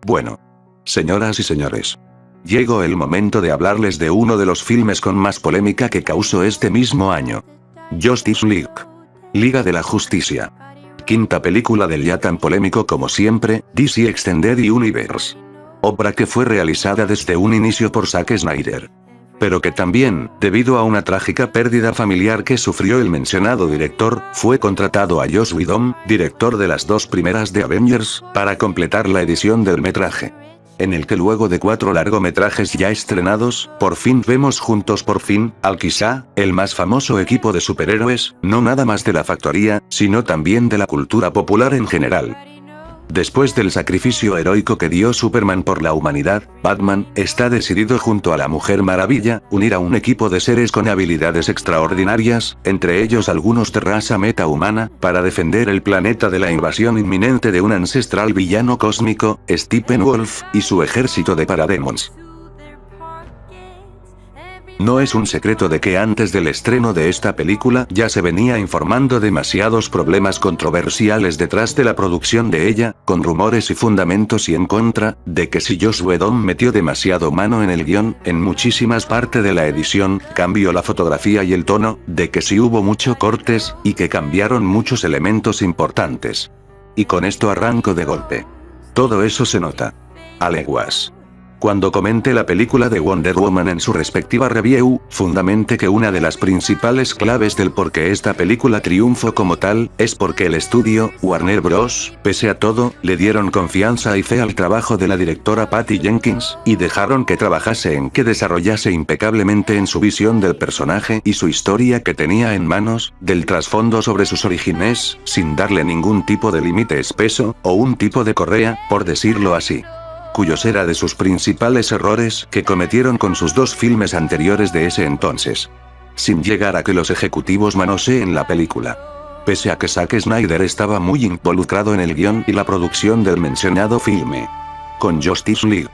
Bueno. Señoras y señores. Llegó el momento de hablarles de uno de los filmes con más polémica que causó este mismo año. Justice League. Liga de la Justicia. Quinta película del ya tan polémico como siempre, DC Extended Universe. Obra que fue realizada desde un inicio por Zack Snyder. Pero que también, debido a una trágica pérdida familiar que sufrió el mencionado director, fue contratado a Joss Whedon, director de las dos primeras de Avengers, para completar la edición del metraje. En el que luego de 4 largometrajes ya estrenados, por fin vemos juntos por fin, al quizá, el más famoso equipo de superhéroes, no nada más de la factoría, sino también de la cultura popular en general. Después del sacrificio heroico que dio Superman por la humanidad, Batman está decidido junto a la Mujer Maravilla, unir a un equipo de seres con habilidades extraordinarias, entre ellos algunos de raza metahumana, para defender el planeta de la invasión inminente de un ancestral villano cósmico, Steppenwolf, y su ejército de parademons. No es un secreto de que antes del estreno de esta película ya se venía informando demasiados problemas controversiales detrás de la producción de ella, con rumores y fundamentos y en contra, de que si Joss Whedon metió demasiado mano en el guión, en muchísimas partes de la edición, cambió la fotografía y el tono, de que si hubo muchos cortes, y que cambiaron muchos elementos importantes. Y con esto arranco de golpe. Todo eso se nota a leguas cuando comente la película de Wonder Woman en su respectiva review, fundamente que una de las principales claves del por qué esta película triunfó como tal, es porque el estudio, Warner Bros., pese a todo, le dieron confianza y fe al trabajo de la directora Patty Jenkins, y dejaron que trabajase en que desarrollase impecablemente en su visión del personaje y su historia que tenía en manos, del trasfondo sobre sus orígenes, sin darle ningún tipo de límite espeso, o un tipo de correa, por decirlo así. Cuyos era de sus principales errores que cometieron con sus 2 filmes anteriores de ese entonces. Sin llegar a que los ejecutivos manoseen la película. Pese a que Zack Snyder estaba muy involucrado en el guión y la producción del mencionado filme. Con Justice League.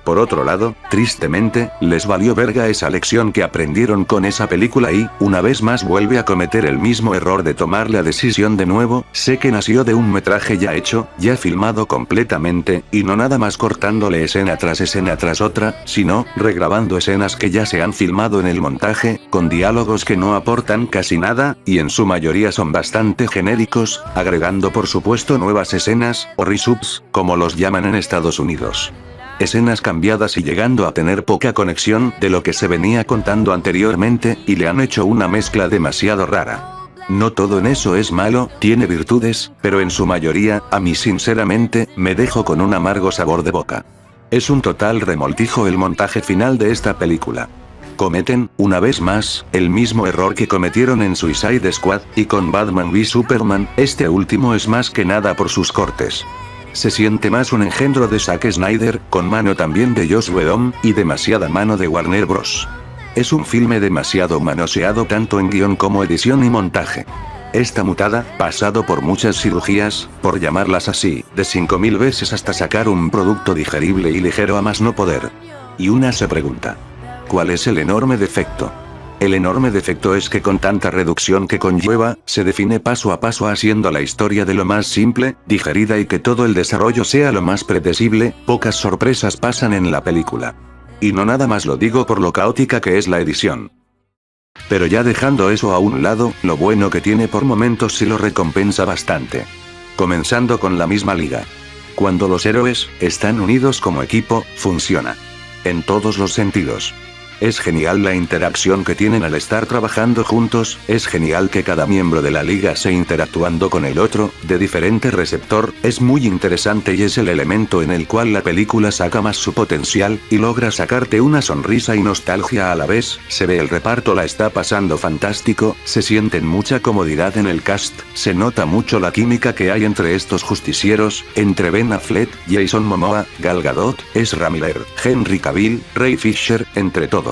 Por otro lado, tristemente, les valió verga esa lección que aprendieron con esa película y, una vez más vuelve a cometer el mismo error de tomar la decisión de nuevo, sé que nació de un metraje ya hecho, ya filmado completamente, y no nada más cortándole escena tras otra, sino, regrabando escenas que ya se han filmado en el montaje, con diálogos que no aportan casi nada, y en su mayoría son bastante genéricos, agregando por supuesto nuevas escenas, o resubs, como los llaman en Estados Unidos. Escenas cambiadas y llegando a tener poca conexión de lo que se venía contando anteriormente, y le han hecho una mezcla demasiado rara. No todo en eso es malo, tiene virtudes, pero en su mayoría, a mí sinceramente, me dejo con un amargo sabor de boca. Es un total remoltijo el montaje final de esta película. Cometen, una vez más, el mismo error que cometieron en Suicide Squad, y con Batman v Superman, este último es más que nada por sus cortes. Se siente más un engendro de Zack Snyder, con mano también de Joss Whedon, y demasiada mano de Warner Bros. Es un filme demasiado manoseado tanto en guión como edición y montaje. Esta mutada, pasado por muchas cirugías, por llamarlas así, de 5000 veces hasta sacar un producto digerible y ligero a más no poder. Y una se pregunta, ¿cuál es el enorme defecto? El enorme defecto es que con tanta reducción que conlleva, se define paso a paso haciendo la historia de lo más simple, digerida y que todo el desarrollo sea lo más predecible, pocas sorpresas pasan en la película. Y no nada más lo digo por lo caótica que es la edición. Pero ya dejando eso a un lado, lo bueno que tiene por momentos sí lo recompensa bastante. Comenzando con la misma liga. Cuando los héroes están unidos como equipo, funciona. En todos los sentidos. Es genial la interacción que tienen al estar trabajando juntos, es genial que cada miembro de la liga se interactuando con el otro, de diferente receptor, es muy interesante y es el elemento en el cual la película saca más su potencial, y logra sacarte una sonrisa y nostalgia a la vez, se ve el reparto la está pasando fantástico, se sienten mucha comodidad en el cast, se nota mucho la química que hay entre estos justicieros, entre Ben Affleck, Jason Momoa, Gal Gadot, Ezra Miller, Henry Cavill, Ray Fisher, entre todos.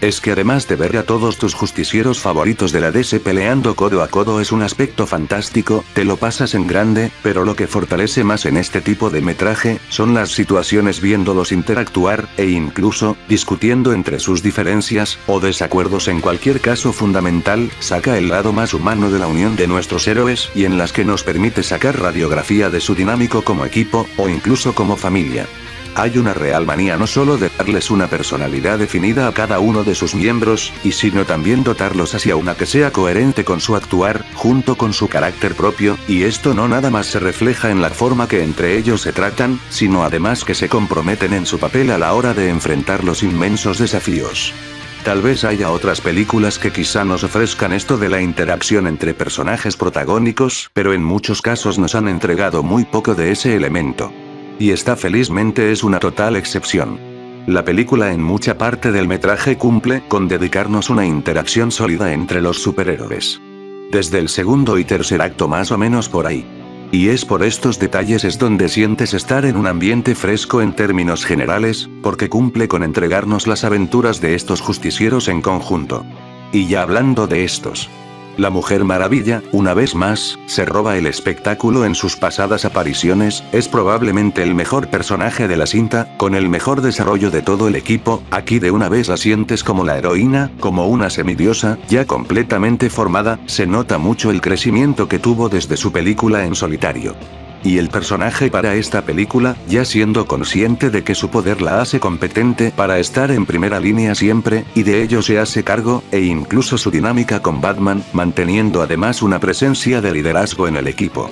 Es que además de ver a todos tus justicieros favoritos de la DC peleando codo a codo es un aspecto fantástico, te lo pasas en grande, pero lo que fortalece más en este tipo de metraje, son las situaciones viéndolos interactuar, e incluso, discutiendo entre sus diferencias, o desacuerdos en cualquier caso fundamental, saca el lado más humano de la unión de nuestros héroes, y en las que nos permite sacar radiografía de su dinámico como equipo, o incluso como familia. Hay una real manía no solo de darles una personalidad definida a cada uno de sus miembros, y sino también dotarlos hacia una que sea coherente con su actuar, junto con su carácter propio, y esto no nada más se refleja en la forma que entre ellos se tratan, sino además que se comprometen en su papel a la hora de enfrentar los inmensos desafíos. Tal vez haya otras películas que quizá nos ofrezcan esto de la interacción entre personajes protagónicos, pero en muchos casos nos han entregado muy poco de ese elemento. Y esta felizmente es una total excepción. La película en mucha parte del metraje cumple con dedicarnos una interacción sólida entre los superhéroes. Desde el segundo y tercer acto más o menos por ahí. Y es por estos detalles es donde sientes estar en un ambiente fresco en términos generales, porque cumple con entregarnos las aventuras de estos justicieros en conjunto. Y ya hablando de estos. La Mujer Maravilla, una vez más, se roba el espectáculo en sus pasadas apariciones, es probablemente el mejor personaje de la cinta, con el mejor desarrollo de todo el equipo, aquí de una vez la sientes como la heroína, como una semidiosa, ya completamente formada, se nota mucho el crecimiento que tuvo desde su película en solitario. Y el personaje para esta película, ya siendo consciente de que su poder la hace competente para estar en primera línea siempre, y de ello se hace cargo, e incluso su dinámica con Batman, manteniendo además una presencia de liderazgo en el equipo.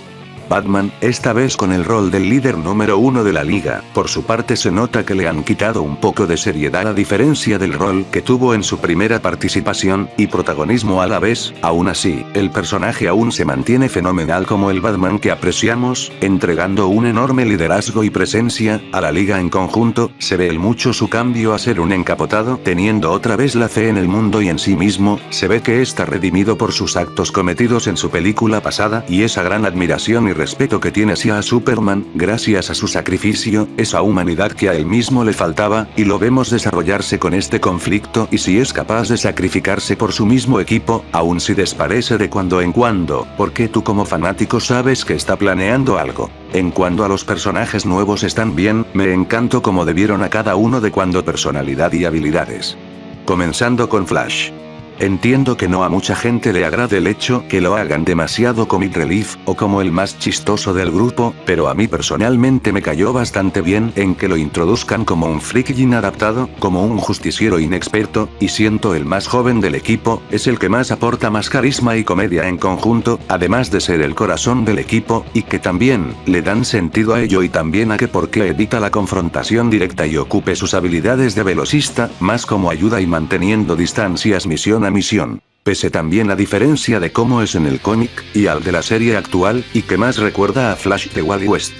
Batman, esta vez con el rol del líder número 1 de la liga, por su parte se nota que le han quitado un poco de seriedad a diferencia del rol que tuvo en su primera participación, y protagonismo a la vez, aún así, el personaje aún se mantiene fenomenal como el Batman que apreciamos, entregando un enorme liderazgo y presencia, a la liga en conjunto, se ve mucho su cambio a ser un encapotado, teniendo otra vez la fe en el mundo y en sí mismo, se ve que está redimido por sus actos cometidos en su película pasada, y esa gran admiración y respeto que tiene hacia Superman, gracias a su sacrificio, esa humanidad que a él mismo le faltaba, y lo vemos desarrollarse con este conflicto y si es capaz de sacrificarse por su mismo equipo, aun si desparece de cuando en cuando, porque tú como fanático sabes que está planeando algo. En cuanto a los personajes nuevos están bien, me encantó como debieron a cada uno de cuando personalidad y habilidades. Comenzando con Flash. Entiendo que no a mucha gente le agrade el hecho que lo hagan demasiado comic relief, o como el más chistoso del grupo, pero a mí personalmente me cayó bastante bien en que lo introduzcan como un freak inadaptado, como un justiciero inexperto, y siento el más joven del equipo, es el que más aporta más carisma y comedia en conjunto, además de ser el corazón del equipo, y que también, le dan sentido a ello y también a que porque evita la confrontación directa y ocupe sus habilidades de velocista, más como ayuda y manteniendo distancias misión a misión. Pese también a diferencia de cómo es en el cómic, y al de la serie actual, y que más recuerda a Flash de Wally West.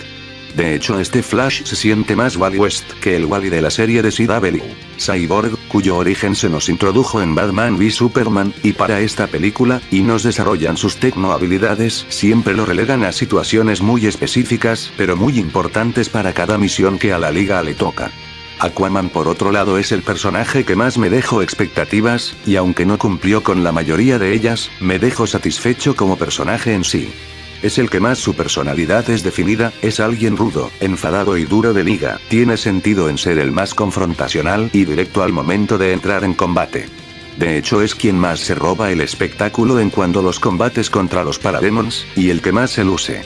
De hecho este Flash se siente más Wally West que el Wally de la serie de CW. Cyborg, cuyo origen se nos introdujo en Batman v Superman, y para esta película, y nos desarrollan sus tecno-habilidades, siempre lo relegan a situaciones muy específicas, pero muy importantes para cada misión que a la liga le toca. Aquaman por otro lado es el personaje que más me dejó expectativas, y aunque no cumplió con la mayoría de ellas, me dejó satisfecho como personaje en sí. Es el que más su personalidad es definida, es alguien rudo, enfadado y duro de liga, tiene sentido en ser el más confrontacional y directo al momento de entrar en combate. De hecho es quien más se roba el espectáculo en cuanto a los combates contra los Parademons, y el que más se luce.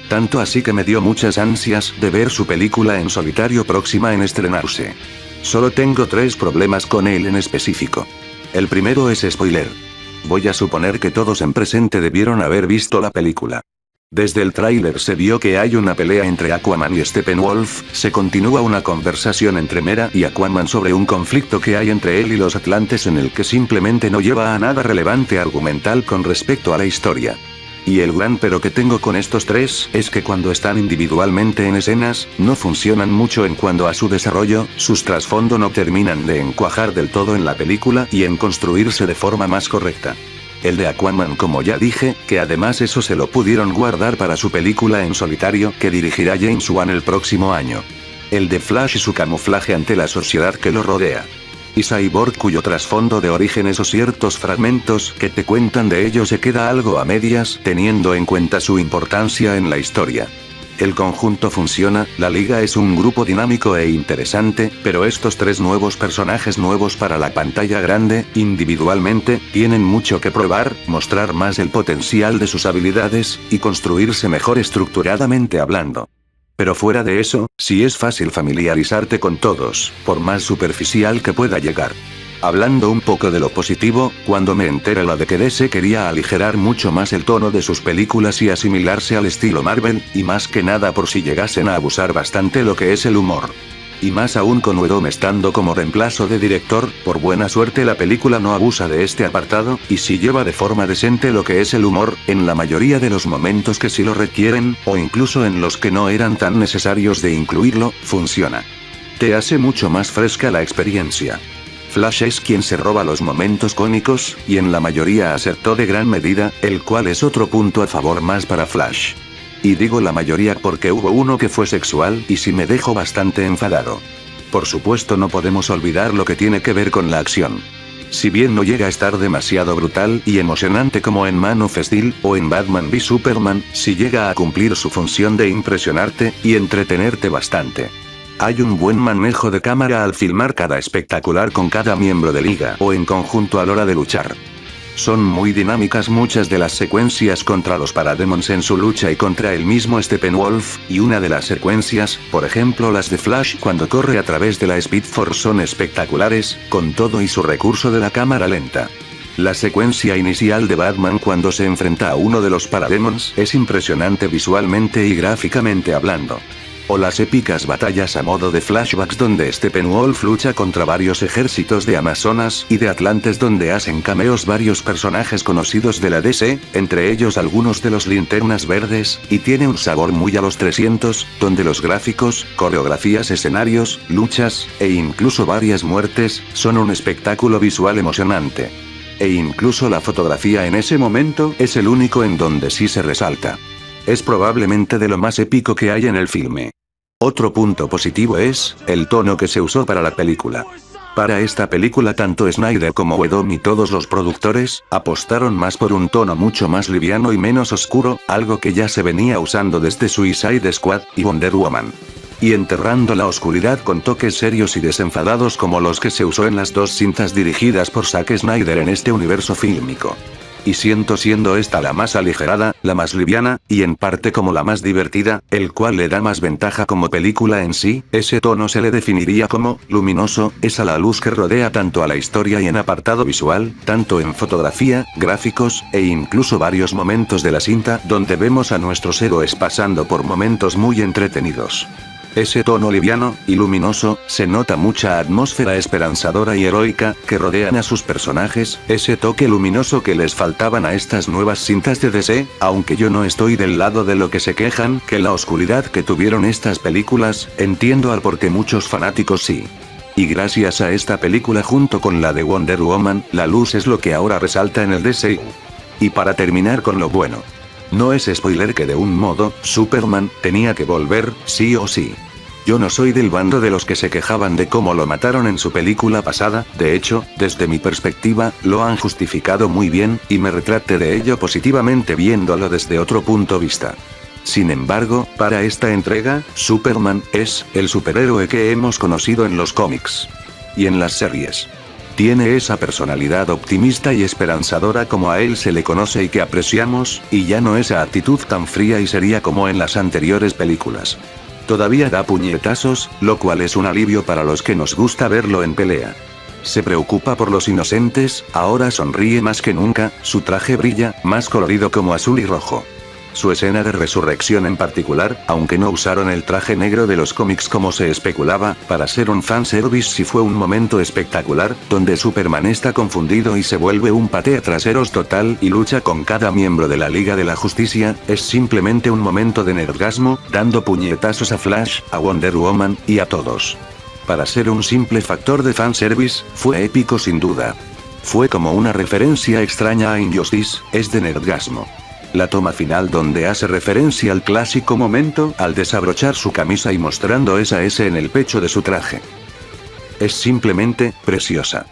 Tanto así que me dio muchas ansias de ver su película en solitario próxima en estrenarse. Solo tengo 3 problemas con él en específico. El primero es spoiler. Voy a suponer que todos en presente debieron haber visto la película. Desde el tráiler se vio que hay una pelea entre Aquaman y Steppenwolf, se continúa una conversación entre Mera y Aquaman sobre un conflicto que hay entre él y los Atlantes en el que simplemente no lleva a nada relevante argumental con respecto a la historia. Y el gran pero que tengo con estos 3 es que cuando están individualmente en escenas, no funcionan mucho en cuanto a su desarrollo, sus trasfondo no terminan de encuajar del todo en la película y en construirse de forma más correcta. El de Aquaman como ya dije, que además eso se lo pudieron guardar para su película en solitario que dirigirá James Wan el próximo año. El de Flash y su camuflaje ante la sociedad que lo rodea. y Cyborg cuyo trasfondo de orígenes o ciertos fragmentos que te cuentan de ello se queda algo a medias teniendo en cuenta su importancia en la historia. El conjunto funciona, la liga es un grupo dinámico e interesante, pero estos tres nuevos personajes nuevos para la pantalla grande, individualmente, tienen mucho que probar, mostrar más el potencial de sus habilidades, y construirse mejor estructuradamente hablando. Pero fuera de eso, sí es fácil familiarizarte con todos, por más superficial que pueda llegar. Hablando un poco de lo positivo, cuando me enteré de que DC quería aligerar mucho más el tono de sus películas y asimilarse al estilo Marvel, y más que nada por si llegasen a abusar bastante lo que es el humor. Y más aún con Whedon estando como reemplazo de director, por buena suerte la película no abusa de este apartado, y sí lleva de forma decente lo que es el humor, en la mayoría de los momentos que sí lo requieren, o incluso en los que no eran tan necesarios de incluirlo, funciona. Te hace mucho más fresca la experiencia. Flash es quien se roba los momentos cómicos, y en la mayoría acertó de gran medida, el cual es otro punto a favor más para Flash. Y digo la mayoría porque hubo uno que fue sexual y sí me dejó bastante enfadado. Por supuesto no podemos olvidar lo que tiene que ver con la acción. Si bien no llega a estar demasiado brutal y emocionante como en Man of Steel o en Batman v Superman, sí llega a cumplir su función de impresionarte y entretenerte bastante. Hay un buen manejo de cámara al filmar cada espectacular con cada miembro de liga o en conjunto a la hora de luchar. Son muy dinámicas muchas de las secuencias contra los Parademons en su lucha y contra el mismo Steppenwolf, y una de las secuencias, por ejemplo las de Flash cuando corre a través de la Speed Force son espectaculares, con todo y su recurso de la cámara lenta. La secuencia inicial de Batman cuando se enfrenta a uno de los Parademons es impresionante visualmente y gráficamente hablando. O las épicas batallas a modo de flashbacks donde Steppenwolf lucha contra varios ejércitos de Amazonas y de Atlantes donde hacen cameos varios personajes conocidos de la DC, entre ellos algunos de los Linternas Verdes, y tiene un sabor muy a los 300, donde los gráficos, coreografías, escenarios, luchas, e incluso varias muertes, son un espectáculo visual emocionante. E incluso la fotografía en ese momento es el único en donde sí se resalta. Es probablemente de lo más épico que hay en el filme. Otro punto positivo es, el tono que se usó para la película. Para esta película tanto Snyder como Whedon y todos los productores, apostaron más por un tono mucho más liviano y menos oscuro, algo que ya se venía usando desde Suicide Squad y Wonder Woman. Y enterrando la oscuridad con toques serios y desenfadados como los que se usó en las dos cintas dirigidas por Zack Snyder en este universo fílmico. Y siendo esta la más aligerada, la más liviana, y en parte como la más divertida, el cual le da más ventaja como película en sí, ese tono se le definiría como luminoso, es a la luz que rodea tanto a la historia y en apartado visual, tanto en fotografía, gráficos, e incluso varios momentos de la cinta donde vemos a nuestros héroes pasando por momentos muy entretenidos. Ese tono liviano y luminoso, se nota mucha atmósfera esperanzadora y heroica, que rodean a sus personajes, ese toque luminoso que les faltaban a estas nuevas cintas de DC, aunque yo no estoy del lado de lo que se quejan, que la oscuridad que tuvieron estas películas, entiendo al por qué muchos fanáticos sí. Y gracias a esta película junto con la de Wonder Woman, la luz es lo que ahora resalta en el DCU. Y para terminar con lo bueno. No es spoiler que de un modo, Superman tenía que volver, sí o sí. Yo no soy del bando de los que se quejaban de cómo lo mataron en su película pasada, de hecho, desde mi perspectiva, lo han justificado muy bien, y me retracté de ello positivamente viéndolo desde otro punto de vista. Sin embargo, para esta entrega, Superman es el superhéroe que hemos conocido en los cómics. Y en las series. Tiene esa personalidad optimista y esperanzadora como a él se le conoce y que apreciamos, y ya no esa actitud tan fría y seria como en las anteriores películas. Todavía da puñetazos, lo cual es un alivio para los que nos gusta verlo en pelea. Se preocupa por los inocentes, ahora sonríe más que nunca, su traje brilla, más colorido como azul y rojo. Su escena de resurrección en particular, aunque no usaron el traje negro de los cómics como se especulaba, para ser un fanservice sí fue un momento espectacular, donde Superman está confundido y se vuelve un patea traseros total y lucha con cada miembro de la Liga de la Justicia, es simplemente un momento de nerdgasmo, dando puñetazos a Flash, a Wonder Woman, y a todos. Para ser un simple factor de fanservice, fue épico sin duda. Fue como una referencia extraña a Injustice, es de nerdgasmo. La toma final donde hace referencia al clásico momento al desabrochar su camisa y mostrando esa S en el pecho de su traje. es simplemente preciosa.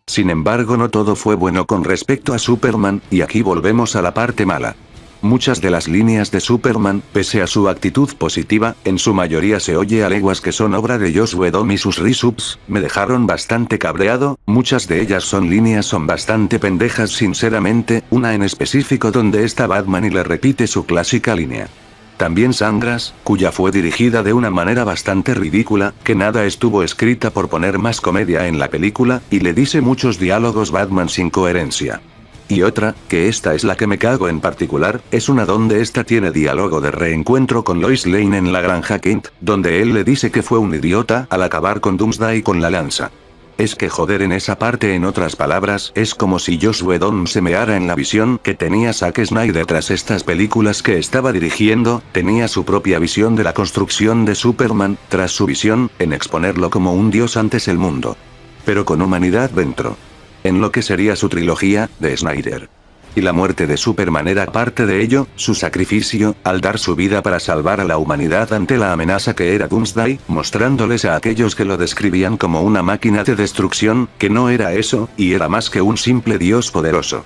Sin embargo, no todo fue bueno con respecto a Superman, y aquí volvemos a la parte mala. Muchas de las líneas de Superman, pese a su actitud positiva, en su mayoría se oye a leguas que son obra de Joss Whedon y sus resubs, me dejaron bastante cabreado, muchas de ellas son bastante pendejas sinceramente, una en específico donde está Batman y le repite su clásica línea. También Sangras, cuya fue dirigida de una manera bastante ridícula, que nada estuvo escrita por poner más comedia en la película, y le dice muchos diálogos Batman sin coherencia. Y otra, que esta es la que me cago en particular, es una donde esta tiene diálogo de reencuentro con Lois Lane en la granja Kent, donde él le dice que fue un idiota al acabar con Doomsday con la lanza. Es que joder, en esa parte, en otras palabras, es como si Joss Whedon se meara en la visión que tenía Zack Snyder tras estas películas que estaba dirigiendo, tenía su propia visión de la construcción de Superman, tras su visión, en exponerlo como un dios antes el mundo. Pero con humanidad dentro. En lo que sería su trilogía, de Snyder. Y la muerte de Superman era parte de ello, su sacrificio, al dar su vida para salvar a la humanidad ante la amenaza que era Doomsday, mostrándoles a aquellos que lo describían como una máquina de destrucción, que no era eso, y era más que un simple dios poderoso.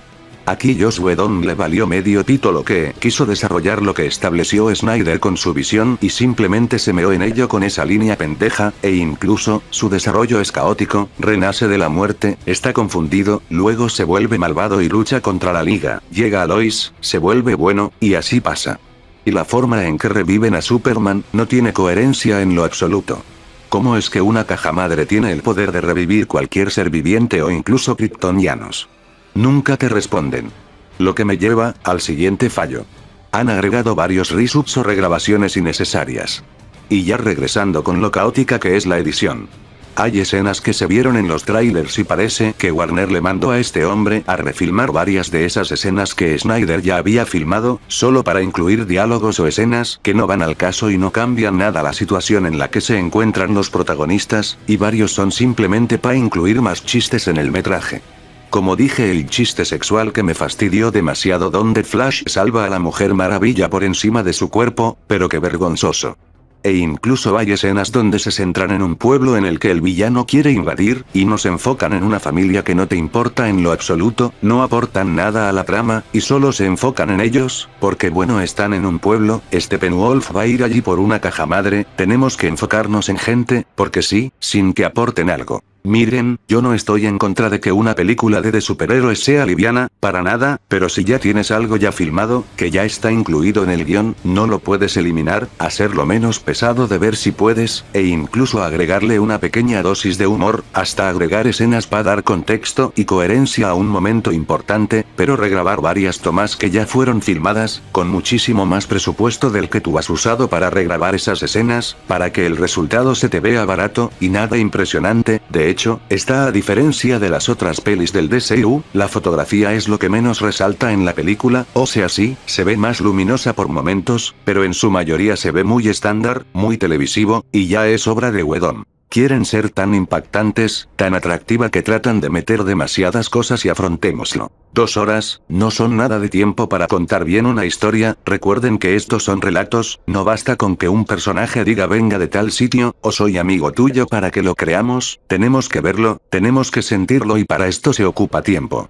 Aquí Joss Whedon le valió medio pito lo que quiso desarrollar lo que estableció Snyder con su visión y simplemente se meó en ello con esa línea pendeja, e incluso, su desarrollo es caótico, renace de la muerte, está confundido, luego se vuelve malvado y lucha contra la Liga, llega a Lois, se vuelve bueno, y así pasa. Y la forma en que reviven a Superman, no tiene coherencia en lo absoluto. ¿Cómo es que una caja madre tiene el poder de revivir cualquier ser viviente o incluso kryptonianos? Nunca te responden. Lo que me lleva al siguiente fallo. Han agregado varios resubs o regrabaciones innecesarias. Y ya regresando con lo caótica que es la edición. Hay escenas que se vieron en los trailers y parece que Warner le mandó a este hombre a refilmar varias de esas escenas que Snyder ya había filmado, solo para incluir diálogos o escenas que no van al caso y no cambian nada la situación en la que se encuentran los protagonistas, y varios son simplemente para incluir más chistes en el metraje. Como dije, el chiste sexual que me fastidió demasiado donde Flash salva a la Mujer Maravilla por encima de su cuerpo, pero qué vergonzoso. E incluso hay escenas donde se centran en un pueblo en el que el villano quiere invadir, y nos enfocan en una familia que no te importa en lo absoluto, no aportan nada a la trama, y solo se enfocan en ellos, porque bueno, están en un pueblo, Steppenwolf va a ir allí por una caja madre, tenemos que enfocarnos en gente, porque sí, sin que aporten algo. Miren, yo no estoy en contra de que una película de superhéroes sea liviana, para nada, pero si ya tienes algo ya filmado, que ya está incluido en el guión, no lo puedes eliminar, hacerlo menos pesado de ver si puedes, e incluso agregarle una pequeña dosis de humor, hasta agregar escenas para dar contexto y coherencia a un momento importante, pero regrabar varias tomas que ya fueron filmadas, con muchísimo más presupuesto del que tú has usado para regrabar esas escenas, para que el resultado se te vea barato, y nada impresionante. De hecho, esta a diferencia de las otras pelis del DCU, la fotografía es lo que menos resalta en la película, o sea sí, se ve más luminosa por momentos, pero en su mayoría se ve muy estándar, muy televisivo, y ya es obra de Whedon. Quieren ser tan impactantes, tan atractiva que tratan de meter demasiadas cosas y afrontémoslo. 2 horas, no son nada de tiempo para contar bien una historia, recuerden que estos son relatos, no basta con que un personaje diga venga de tal sitio, o soy amigo tuyo para que lo creamos, tenemos que verlo, tenemos que sentirlo y para esto se ocupa tiempo.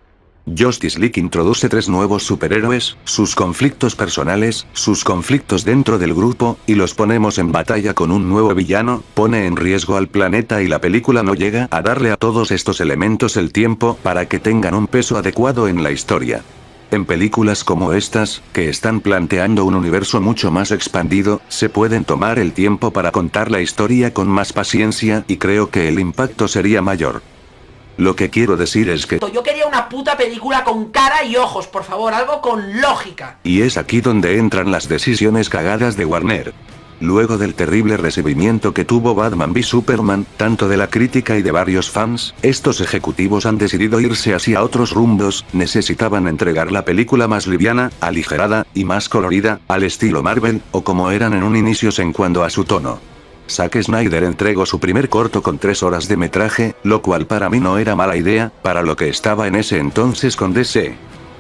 Justice League introduce 3 nuevos superhéroes, sus conflictos personales, sus conflictos dentro del grupo, y los ponemos en batalla con un nuevo villano, pone en riesgo al planeta y la película no llega a darle a todos estos elementos el tiempo para que tengan un peso adecuado en la historia. En películas como estas, que están planteando un universo mucho más expandido, se pueden tomar el tiempo para contar la historia con más paciencia y creo que el impacto sería mayor. Lo que quiero decir es que yo quería una puta película con cara y ojos, por favor, algo con lógica. Y es aquí donde entran las decisiones cagadas de Warner. Luego del terrible recibimiento que tuvo Batman v Superman, tanto de la crítica y de varios fans, estos ejecutivos han decidido irse hacia otros rumbos, necesitaban entregar la película más liviana, aligerada, y más colorida, al estilo Marvel, o como eran en un inicio en cuanto a su tono. Zack Snyder entregó su primer corto con 3 horas de metraje, lo cual para mí no era mala idea, para lo que estaba en ese entonces con DC.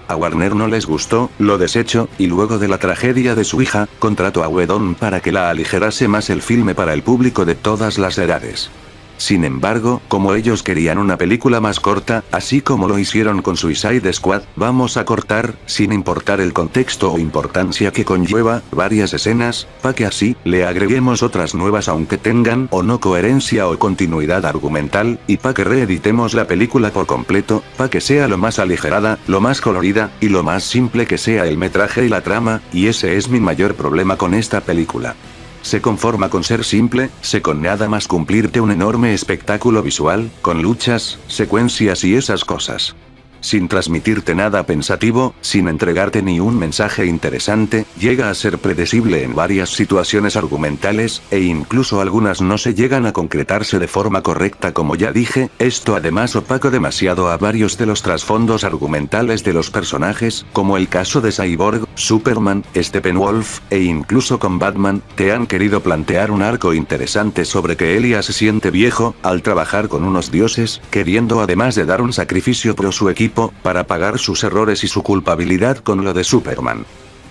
A Warner no les gustó, lo desechó, y luego de la tragedia de su hija, contrató a Whedon para que la aligerase más el filme para el público de todas las edades. Sin embargo, como ellos querían una película más corta, así como lo hicieron con Suicide Squad, vamos a cortar, sin importar el contexto o importancia que conlleva, varias escenas, pa' que así, le agreguemos otras nuevas aunque tengan o no coherencia o continuidad argumental, y pa' que reeditemos la película por completo, pa' que sea lo más aligerada, lo más colorida, y lo más simple que sea el metraje y la trama, y ese es mi mayor problema con esta película. Se conforma con ser simple, con nada más cumplirte un enorme espectáculo visual, con luchas, secuencias y esas cosas. Sin transmitirte nada pensativo, sin entregarte ni un mensaje interesante, llega a ser predecible en varias situaciones argumentales, e incluso algunas no se llegan a concretarse de forma correcta como ya dije, esto además opaca demasiado a varios de los trasfondos argumentales de los personajes, como el caso de Cyborg, Superman, Steppenwolf, e incluso con Batman, te han querido plantear un arco interesante sobre que Elias se siente viejo, al trabajar con unos dioses, queriendo además de dar un sacrificio por su equipo, para pagar sus errores y su culpabilidad con lo de Superman.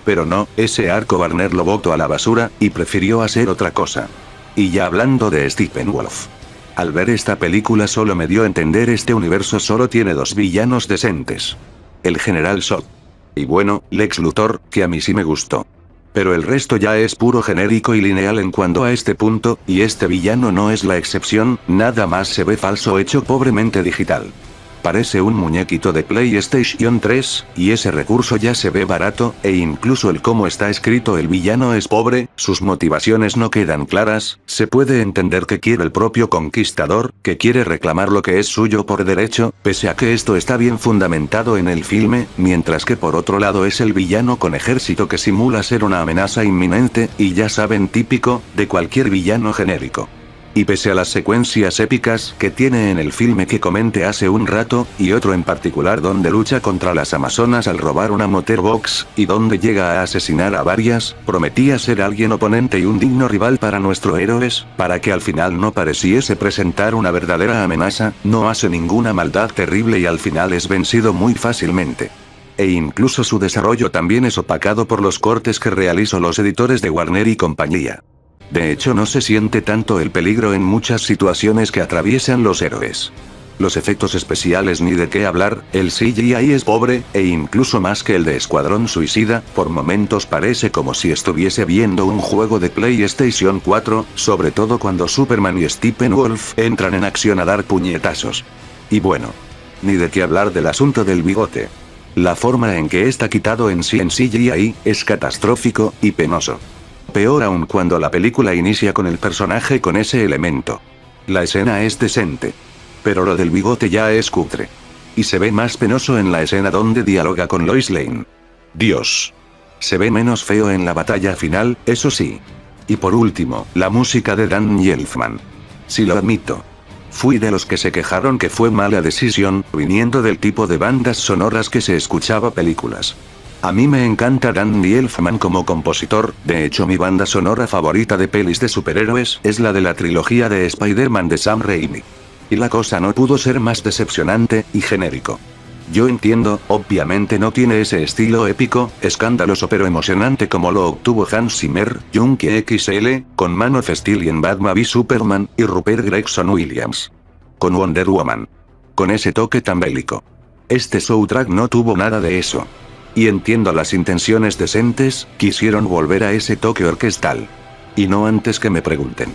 Pero no, ese arco Warner lo botó a la basura, y prefirió hacer otra cosa. Y ya hablando de Steppenwolf. Al ver esta película solo me dio a entender este universo solo tiene dos villanos decentes. El General Zod. Y bueno, Lex Luthor, que a mí sí me gustó. Pero el resto ya es puro genérico y lineal en cuanto a este punto, y este villano no es la excepción, nada más se ve falso hecho pobremente digital. Parece un muñequito de PlayStation 3, y ese recurso ya se ve barato, e incluso el cómo está escrito el villano es pobre, sus motivaciones no quedan claras, se puede entender que quiere el propio conquistador, que quiere reclamar lo que es suyo por derecho, pese a que esto está bien fundamentado en el filme, mientras que por otro lado es el villano con ejército que simula ser una amenaza inminente, y ya saben típico, de cualquier villano genérico. Y pese a las secuencias épicas que tiene en el filme que comenté hace un rato, y otro en particular donde lucha contra las amazonas al robar una motorbox, y donde llega a asesinar a varias, prometía ser alguien oponente y un digno rival para nuestros héroes, para que al final no pareciese presentar una verdadera amenaza, no hace ninguna maldad terrible y al final es vencido muy fácilmente. E incluso su desarrollo también es opacado por los cortes que realizó los editores de Warner y compañía. De hecho no se siente tanto el peligro en muchas situaciones que atraviesan los héroes. Los efectos especiales ni de qué hablar, el CGI es pobre, e incluso más que el de Escuadrón Suicida, por momentos parece como si estuviese viendo un juego de PlayStation 4, sobre todo cuando Superman y Steppenwolf entran en acción a dar puñetazos. Y bueno, ni de qué hablar del asunto del bigote. La forma en que está quitado en CGI es catastrófico y penoso. Peor aún cuando la película inicia con el personaje con ese elemento. La escena es decente. Pero lo del bigote ya es cutre. Y se ve más penoso en la escena donde dialoga con Lois Lane. Dios. Se ve menos feo en la batalla final, eso sí. Y por último, la música de Danny Elfman. Sí lo admito. Fui de los que se quejaron que fue mala decisión, viniendo del tipo de bandas sonoras que se escuchaba películas. A mí me encanta Danny Elfman como compositor, de hecho mi banda sonora favorita de pelis de superhéroes es la de la trilogía de Spider-Man de Sam Raimi. Y la cosa no pudo ser más decepcionante y genérico. Yo entiendo, obviamente no tiene ese estilo épico, escandaloso pero emocionante como lo obtuvo Hans Zimmer, Junkie XL, con Man of Steel y en Batman v Superman, y Rupert Gregson Williams. Con Wonder Woman. Con ese toque tan bélico. Este soundtrack no tuvo nada de eso. Y entiendo las intenciones decentes, quisieron volver a ese toque orquestal. Y no antes que me pregunten.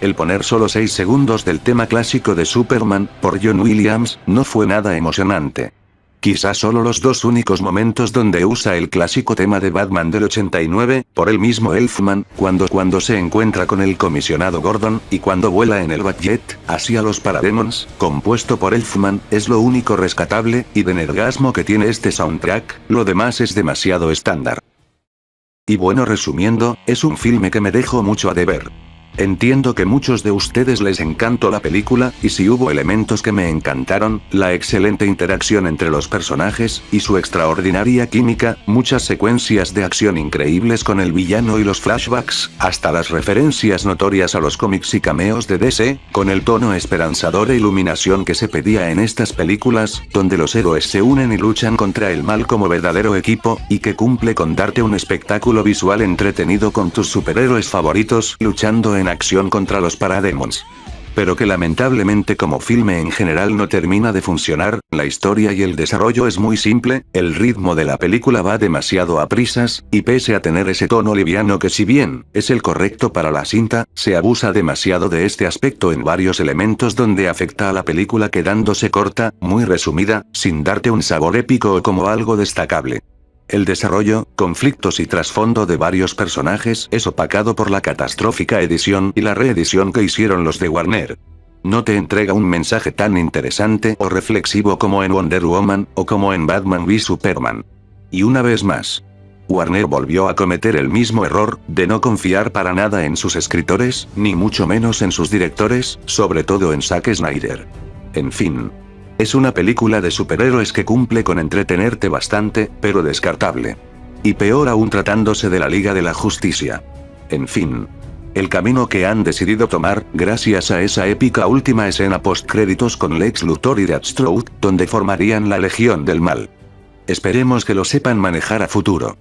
El poner solo 6 segundos del tema clásico de Superman, por John Williams, no fue nada emocionante. Quizás solo los dos únicos momentos donde usa el clásico tema de Batman del 89, por el mismo Elfman, cuando se encuentra con el comisionado Gordon, y cuando vuela en el Batjet, hacia los Parademons, compuesto por Elfman, es lo único rescatable, y de nergasmo que tiene este soundtrack, lo demás es demasiado estándar. Y bueno, resumiendo, es un filme que me dejó mucho a deber. Entiendo que muchos de ustedes les encantó la película, y si hubo elementos que me encantaron, la excelente interacción entre los personajes, y su extraordinaria química, muchas secuencias de acción increíbles con el villano y los flashbacks, hasta las referencias notorias a los cómics y cameos de DC, con el tono esperanzador e iluminación que se pedía en estas películas, donde los héroes se unen y luchan contra el mal como verdadero equipo, y que cumple con darte un espectáculo visual entretenido con tus superhéroes favoritos luchando en acción contra los Parademons. pero que lamentablemente como filme en general no termina de funcionar. La historia y el desarrollo es muy simple, el ritmo de la película va demasiado a prisas, y pese a tener ese tono liviano que si bien es el correcto para la cinta, se abusa demasiado de este aspecto en varios elementos donde afecta a la película quedándose corta, muy resumida, sin darte un sabor épico o como algo destacable. El desarrollo, conflictos y trasfondo de varios personajes es opacado por la catastrófica edición y la reedición que hicieron los de Warner. No te entrega un mensaje tan interesante o reflexivo como en Wonder Woman, o como en Batman v Superman. Y una vez más, Warner volvió a cometer el mismo error, de no confiar para nada en sus escritores, ni mucho menos en sus directores, sobre todo en Zack Snyder. En fin. Es una película de superhéroes que cumple con entretenerte bastante, pero descartable. Y peor aún tratándose de la Liga de la Justicia. En fin. El camino que han decidido tomar, gracias a esa épica última escena postcréditos con Lex Luthor y Deathstroke, donde formarían la Legión del Mal. Esperemos que lo sepan manejar a futuro.